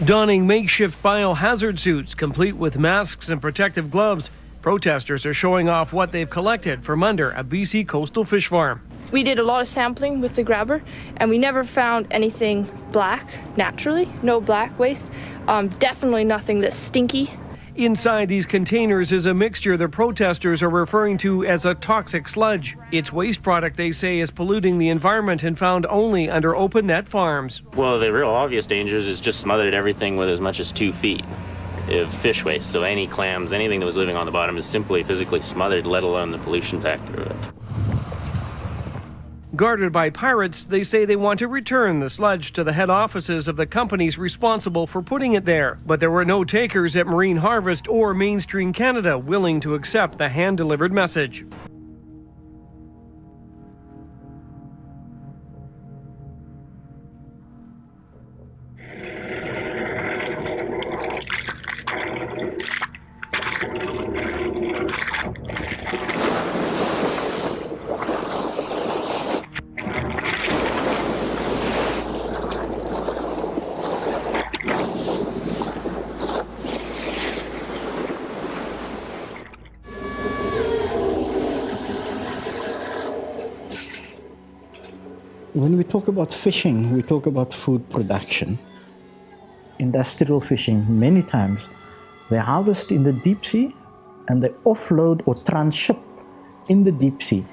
Donning makeshift biohazard suits, complete with masks and protective gloves, protesters are showing off what they've collected from under a BC coastal fish farm. We did a lot of sampling with the grabber, and we never found anything black naturally, no black waste. Definitely nothing that's stinky. Inside these containers is a mixture the protesters are referring to as a toxic sludge. It's waste product they say is polluting the environment and found only under open net farms. Well, the real obvious dangers is just smothered everything with as much as 2 feet of fish waste. So any clams, anything that was living on the bottom is simply physically smothered, let alone the pollution factor of it. Guarded by pirates, they say they want to return the sludge to the head offices of the companies responsible for putting it there. But there were no takers at Marine Harvest or Mainstream Canada willing to accept the hand-delivered message. When we talk about fishing, we talk about food production. Industrial fishing, many times, they harvest in the deep sea and they offload or transship in the deep sea.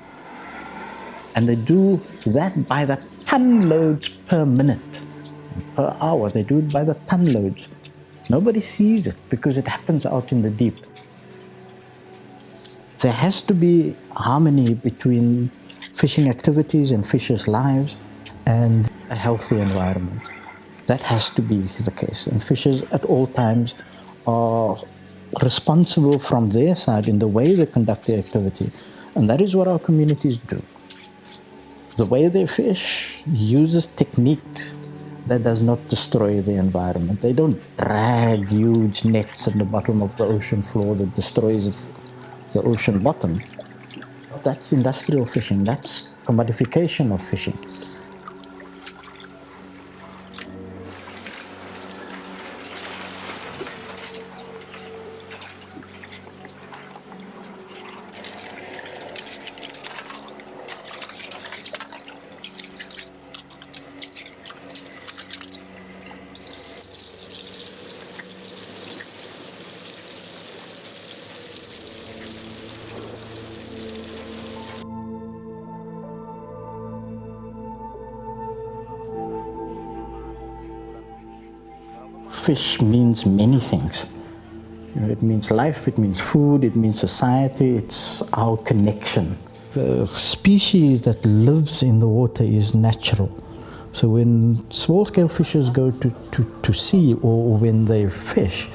And they do that by the ton loads per minute, per hour. They do it by the ton loads. Nobody sees it because it happens out in the deep. There has to be harmony between fishing activities and fishers' lives and a healthy environment. That has to be the case. And fishers at all times are responsible from their side in the way they conduct their activity. And that is what our communities do. The way they fish uses technique that does not destroy the environment. They don't drag huge nets in the bottom of the ocean floor that destroys the ocean bottom. That's industrial fishing, that's commodification of fishing. Fish means many things. It means life, it means food, it means society, it's our connection. The species that lives in the water is natural. So when small-scale fishers go to sea or when they fish,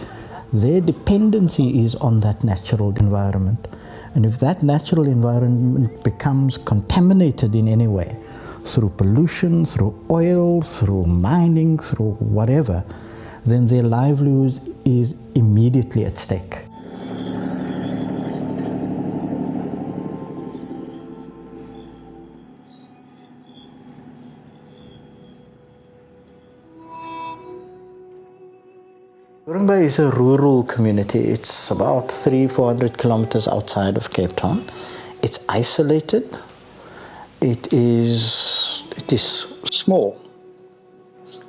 their dependency is on that natural environment. And if that natural environment becomes contaminated in any way, through pollution, through oil, through mining, through whatever, then their livelihood is immediately at stake. Doringbai is a rural community. It's about 300-400 kilometers outside of Cape Town. It's isolated. It is small,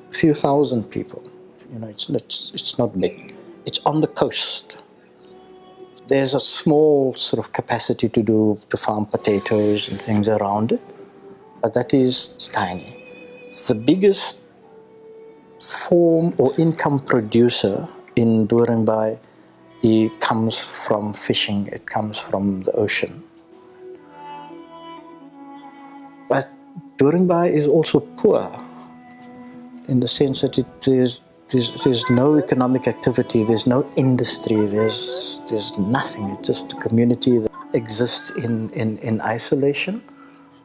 a few thousand people. You know, it's not big. It's on the coast. There's a small sort of capacity to farm potatoes and things around it, but that is tiny. The biggest form or income producer in Doringbai, it comes from fishing. It comes from the ocean. But Doringbai is also poor in the sense that there's no economic activity, there's no industry, there's nothing. It's just a community that exists in isolation.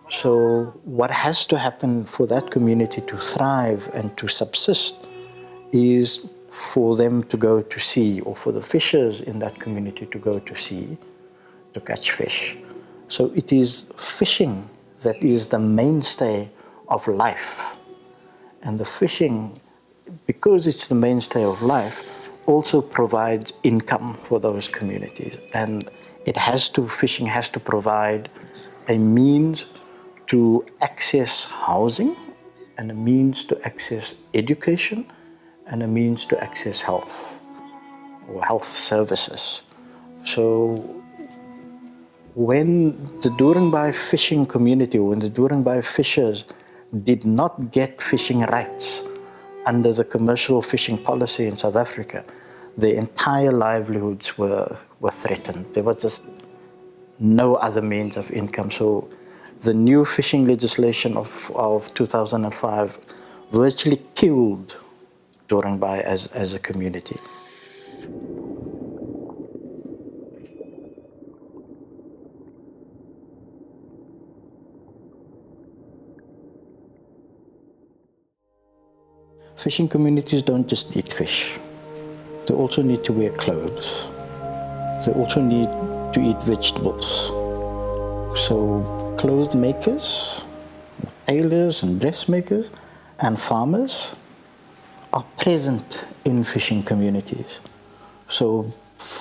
So what has to happen for that community to thrive and to subsist is for them to go to sea, or for the fishers in that community to go to sea to catch fish. So it is fishing that is the mainstay of life. And the fishing because it's the mainstay of life, also provides income for those communities. And fishing has to provide a means to access housing, and a means to access education, and a means to access health or health services. So when the Doringbai fishing community, when the Doringbai fishers did not get fishing rights under the commercial fishing policy in South Africa, their entire livelihoods were threatened. There was just no other means of income. So the new fishing legislation of 2005 virtually killed Doringbai as a community. Fishing communities don't just eat fish. They also need to wear clothes. They also need to eat vegetables. So clothes makers, tailors and dressmakers and farmers are present in fishing communities. So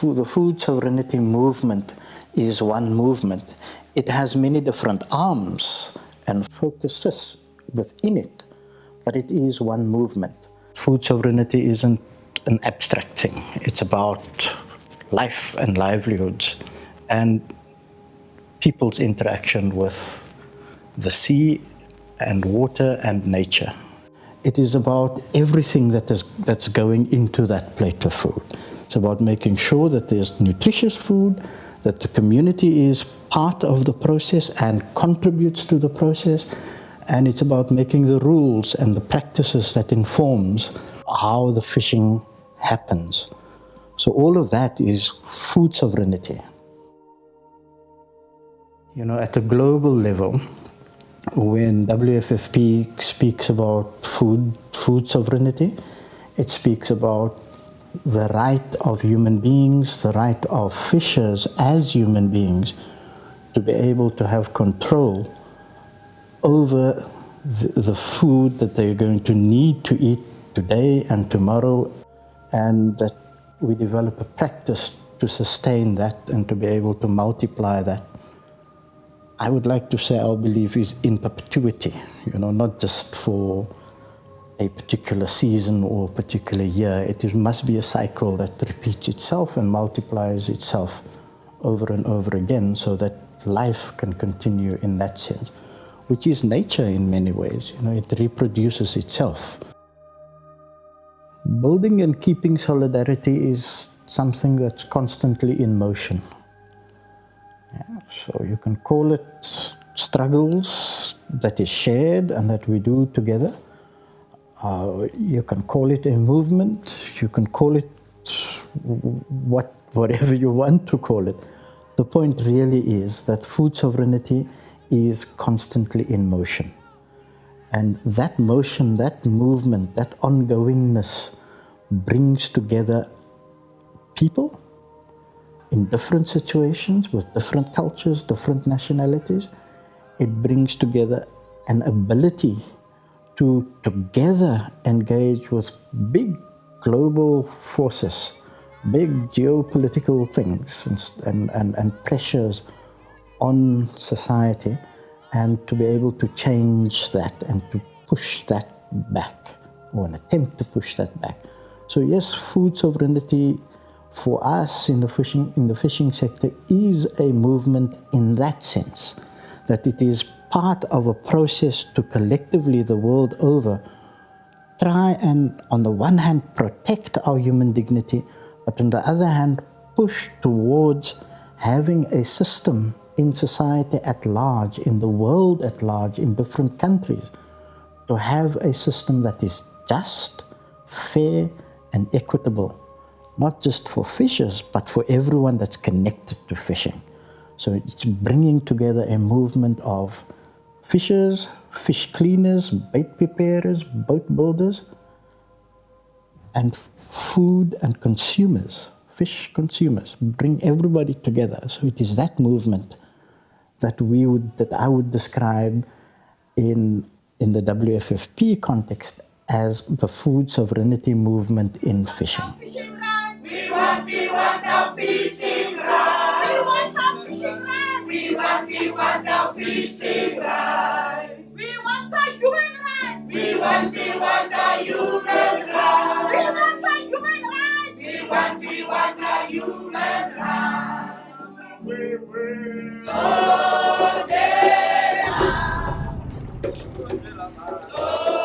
the food sovereignty movement is one movement. It has many different arms and focuses within it, but it is one movement. Food sovereignty isn't an abstract thing. It's about life and livelihoods and people's interaction with the sea and water and nature. It is about everything that's going into that plate of food. It's about making sure that there's nutritious food, that the community is part of the process and contributes to the process, and it's about making the rules and the practices that informs how the fishing happens. So all of that is food sovereignty. You know, at a global level, when WFFP speaks about food sovereignty, it speaks about the right of human beings, the right of fishers as human beings to be able to have control over the food that they're going to need to eat today and tomorrow, and that we develop a practice to sustain that and to be able to multiply that. I would like to say our belief is in perpetuity, you know, not just for a particular season or particular year. It must be a cycle that repeats itself and multiplies itself over and over again so that life can continue in that sense, which is nature in many ways. You know, it reproduces itself. Building and keeping solidarity is something that's constantly in motion. Yeah, so you can call it struggles that is shared and that we do together. You can call it a movement. You can call it whatever you want to call it. The point really is that food sovereignty is constantly in motion. And that motion, that movement, that ongoingness brings together people in different situations with different cultures, different nationalities. It brings together an ability to together engage with big global forces, big geopolitical things and pressures on society, and to be able to change that and to push that back, or an attempt to push that back. So yes, food sovereignty for us in the fishing sector is a movement in that sense, that it is part of a process to collectively the world over try and on the one hand protect our human dignity, but on the other hand push towards having a system in society at large, in the world at large, in different countries, to have a system that is just, fair and equitable, not just for fishers, but for everyone that's connected to fishing. So it's bringing together a movement of fishers, fish cleaners, bait preparers, boat builders, and food and consumers, fish consumers. Bring everybody together. So it is that movement that I would describe in the WFFP context as the food sovereignty movement in fishing. We want our fishing rights. We want our fishing rights. We want our fishing rights. We want our human rights. We want our human rights. We want our human rights. We want our human rights. We will. So